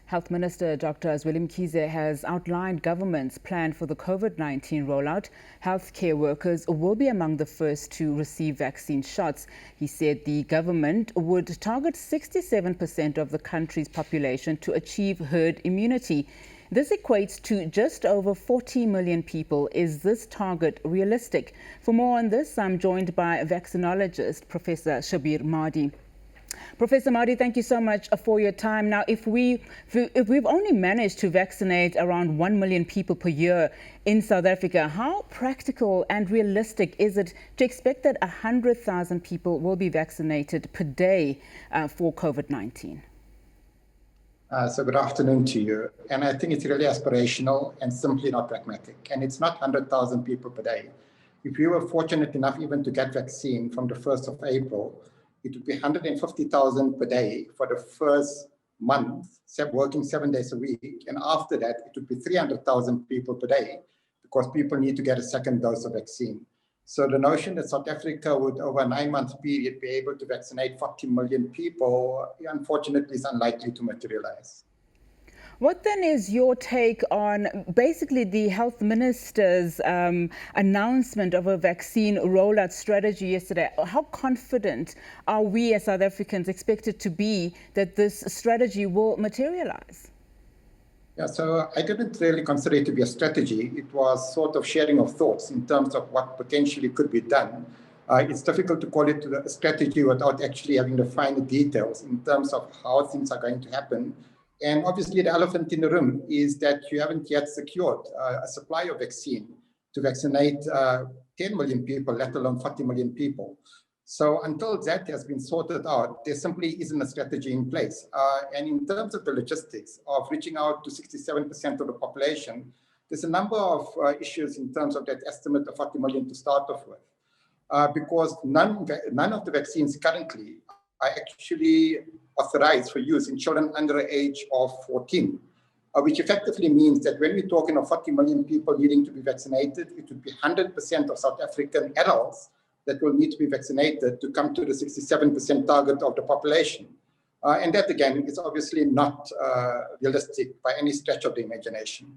Health Minister Dr. Zweli Mkhize has outlined government's plan for the COVID-19 rollout. Healthcare workers will be among the first to receive vaccine shots. He said the government would target 67% of the country's population to achieve herd immunity. This equates to just over 40 million people. Is this target realistic? For more on this, I'm joined by vaccinologist Professor Shabir Mahdi. Professor Mahdi, thank you so much for your time. Now, if we've only managed to vaccinate around 1 million people per year in South Africa, how practical and realistic is it to expect that 100,000 people will be vaccinated per day for COVID-19? So good afternoon to you. And I think it's really aspirational and simply not pragmatic. And it's not 100,000 people per day. If we were fortunate enough even to get vaccine from the 1st of April, it would be 150,000 per day for the first month, working 7 days a week. And after that, it would be 300,000 people per day because people need to get a second dose of vaccine. So the notion that South Africa would, over a 9-month period, be able to vaccinate 40 million people, unfortunately, is unlikely to materialize. What then is your take on basically the health minister's announcement of a vaccine rollout strategy yesterday? How confident are we as South Africans expected to be that this strategy will materialize? Yeah, so I didn't really consider it to be a strategy. It was sort of sharing of thoughts in terms of what potentially could be done. It's difficult to call it a strategy without actually having the finer details in terms of how things are going to happen. And obviously the elephant in the room is that you haven't yet secured a supply of vaccine to vaccinate 10 million people, let alone 40 million people. So until that has been sorted out, there simply isn't a strategy in place. And in terms of the logistics of reaching out to 67% of the population, there's a number of issues in terms of that estimate of 40 million to start off with. Because none of the vaccines currently are actually authorized for use in children under the age of 14, which effectively means that when we're talking of 40 million people needing to be vaccinated, it would be 100% of South African adults that will need to be vaccinated to come to the 67% target of the population. And that, again, is obviously not realistic by any stretch of the imagination.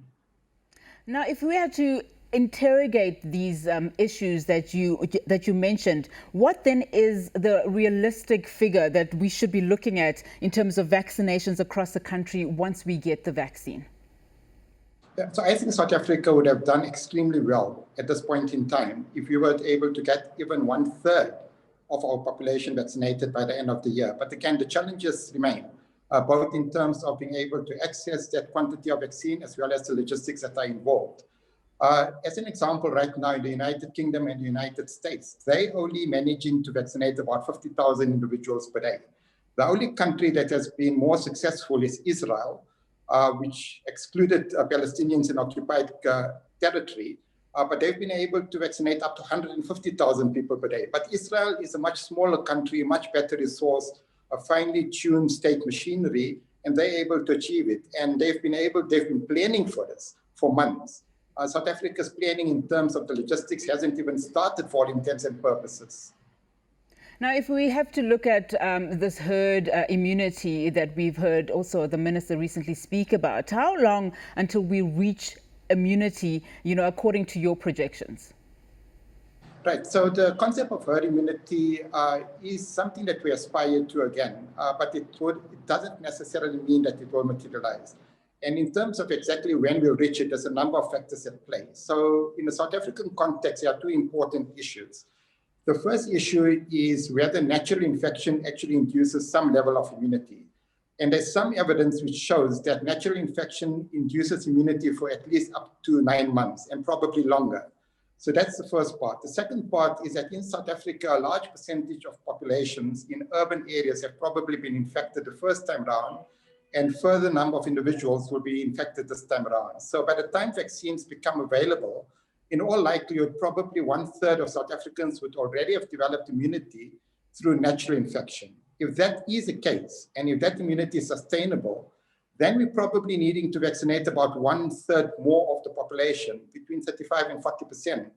Now, if we had to interrogate these issues that you mentioned, what then is the realistic figure that we should be looking at in terms of vaccinations across the country once we get the vaccine? Yeah, so I think South Africa would have done extremely well at this point in time if we were able to get even 1/3 of our population vaccinated by the end of the year. But again, the challenges remain, both in terms of being able to access that quantity of vaccine as well as the logistics that are involved. As an example, right now in the United Kingdom and the United States, they only managing to vaccinate about 50,000 individuals per day. The only country that has been more successful is Israel, which excluded Palestinians in occupied territory, but they've been able to vaccinate up to 150,000 people per day. But Israel is a much smaller country, much better resourced, a finely tuned state machinery, and they're able to achieve it. And they've been planning for this for months. South Africa's planning in terms of the logistics hasn't even started for all intents and purposes. Now, if we have to look at this herd immunity that we've heard also the minister recently speak about, how long until we reach immunity, according to your projections? Right. So the concept of herd immunity is something that we aspire to again, but it doesn't necessarily mean that it will materialize. And in terms of exactly when we'll reach it, there's a number of factors at play. So in the South African context, there are two important issues. The first issue is whether natural infection actually induces some level of immunity. And there's some evidence which shows that natural infection induces immunity for at least up to 9 months and probably longer. So that's the first part. The second part is that in South Africa, a large percentage of populations in urban areas have probably been infected the first time around, and further number of individuals will be infected this time around. So by the time vaccines become available, in all likelihood, probably 1/3 of South Africans would already have developed immunity through natural infection. If that is the case, and if that immunity is sustainable, then we're probably needing to vaccinate about 1/3 more of the population, between 35 and 40%,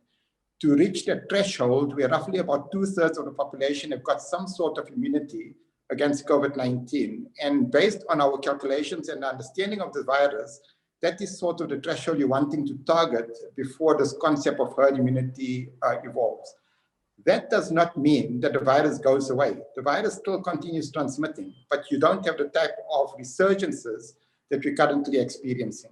to reach that threshold where roughly about 2/3 of the population have got some sort of immunity against COVID-19. And based on our calculations and understanding of the virus, that is sort of the threshold you're wanting to target before this concept of herd immunity evolves. That does not mean that the virus goes away. The virus still continues transmitting, but you don't have the type of resurgences that we're currently experiencing.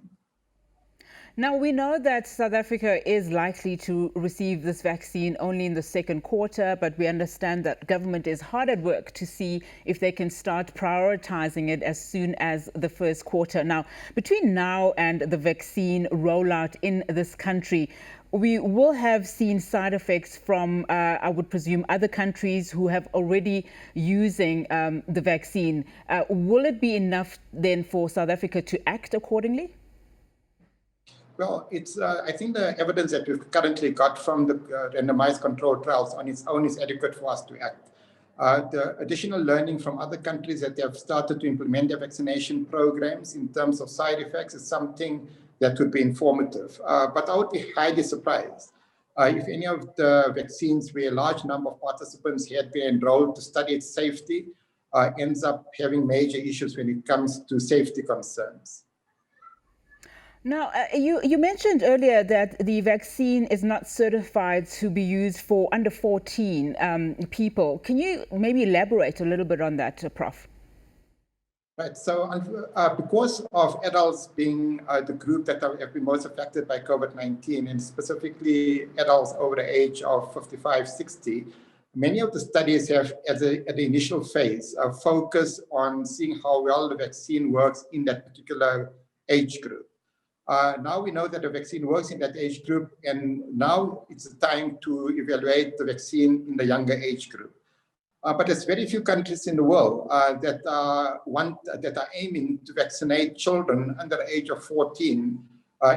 Now, we know that South Africa is likely to receive this vaccine only in the second quarter, but we understand that government is hard at work to see if they can start prioritizing it as soon as the first quarter. Now, between now and the vaccine rollout in this country, we will have seen side effects from, I would presume, other countries who have already using the vaccine. Will it be enough then for South Africa to act accordingly? Well, I think the evidence that we've currently got from the randomized control trials on its own is adequate for us to act. The additional learning from other countries that have started to implement their vaccination programs in terms of side effects is something that would be informative. But I would be highly surprised if any of the vaccines where a large number of participants had been enrolled to study its safety ends up having major issues when it comes to safety concerns. Now, you mentioned earlier that the vaccine is not certified to be used for under 14 people. Can you maybe elaborate a little bit on that, Prof? Right. So because of adults being the group that have been most affected by COVID-19, and specifically adults over the age of 55, 60, many of the studies have, at the initial phase, focused on seeing how well the vaccine works in that particular age group. Now we know that the vaccine works in that age group, and now it's the time to evaluate the vaccine in the younger age group. But there's very few countries in the world that are aiming to vaccinate children under the age of 14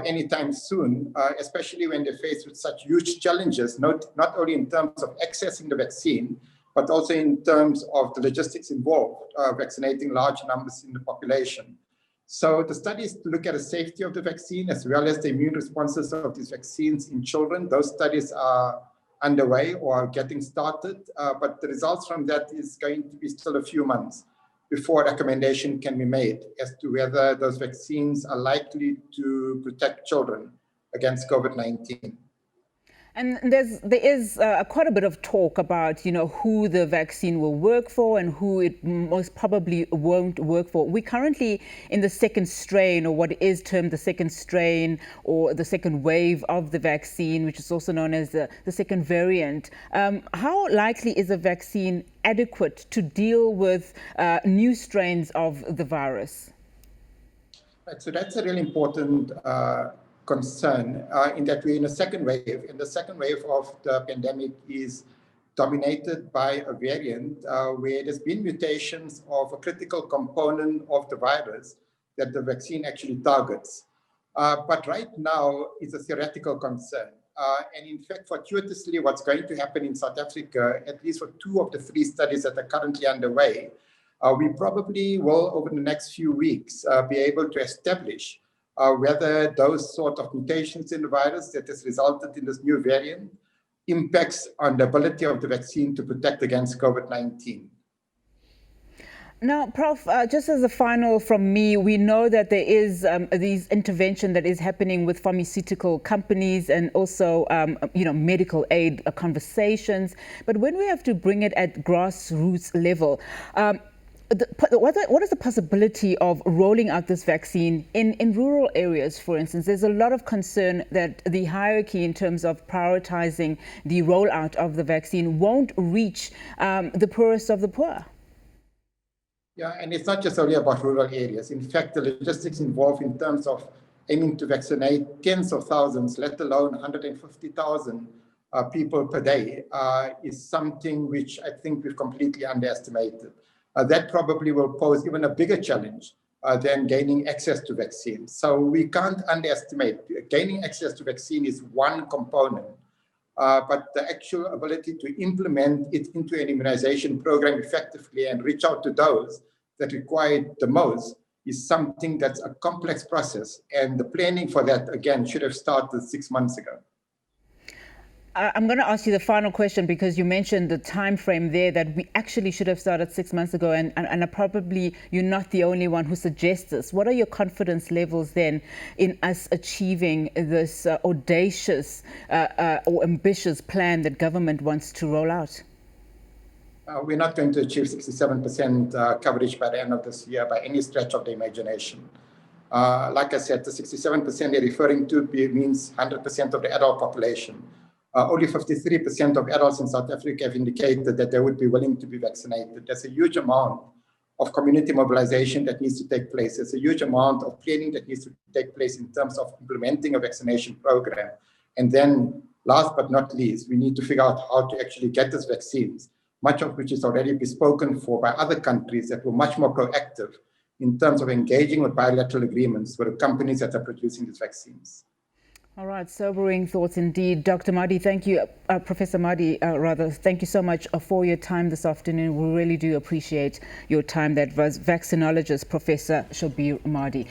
anytime soon, especially when they're faced with such huge challenges, not only in terms of accessing the vaccine, but also in terms of the logistics involved, vaccinating large numbers in the population. So the studies to look at the safety of the vaccine as well as the immune responses of these vaccines in children, those studies are underway or getting started, but the results from that is going to be still a few months before a recommendation can be made as to whether those vaccines are likely to protect children against COVID-19. And there is quite a bit of talk about, who the vaccine will work for and who it most probably won't work for. We're currently in the second strain, or what is termed the second strain, or the second wave of the vaccine, which is also known as the second variant. How likely is a vaccine adequate to deal with new strains of the virus? Right, so that's a really important concern in that we're in a second wave, and the second wave of the pandemic is dominated by a variant where there's been mutations of a critical component of the virus that the vaccine actually targets. But right now it's a theoretical concern. And in fact, fortuitously, what's going to happen in South Africa, at least for 2 of the 3 studies that are currently underway, we probably will, over the next few weeks, be able to establish whether those sort of mutations in the virus that has resulted in this new variant impacts on the ability of the vaccine to protect against COVID-19. Now, Prof, just as a final from me, we know that there is this intervention that is happening with pharmaceutical companies and also, medical aid conversations. But when we have to bring it at grassroots level, what is the possibility of rolling out this vaccine in rural areas, for instance? There's a lot of concern that the hierarchy in terms of prioritizing the rollout of the vaccine won't reach the poorest of the poor. Yeah, and it's not just only about rural areas. In fact, the logistics involved in terms of aiming to vaccinate tens of thousands, let alone 150,000 people per day, is something which I think we've completely underestimated. That probably will pose even a bigger challenge than gaining access to vaccines. So we can't underestimate. Gaining access to vaccine is one component, but the actual ability to implement it into an immunization program effectively and reach out to those that require it the most is something that's a complex process. And the planning for that, again, should have started 6 months ago. I'm going to ask you the final question because you mentioned the time frame there that we actually should have started 6 months ago, and probably you're not the only one who suggests this. What are your confidence levels then in us achieving this audacious or ambitious plan that government wants to roll out? We're not going to achieve 67% coverage by the end of this year by any stretch of the imagination. Like I said, the 67% they're referring to means 100% of the adult population. Only 53% of adults in South Africa have indicated that they would be willing to be vaccinated. There's a huge amount of community mobilization that needs to take place. There's a huge amount of planning that needs to take place in terms of implementing a vaccination program. And then, last but not least, we need to figure out how to actually get these vaccines, much of which is already bespoken for by other countries that were much more proactive in terms of engaging with bilateral agreements with the companies that are producing these vaccines. All right, sobering thoughts indeed. Dr. Mahdi, thank you. Professor Mahdi, thank you so much for your time this afternoon. We really do appreciate your time. That was vaccinologist Professor Shobir Mahdi.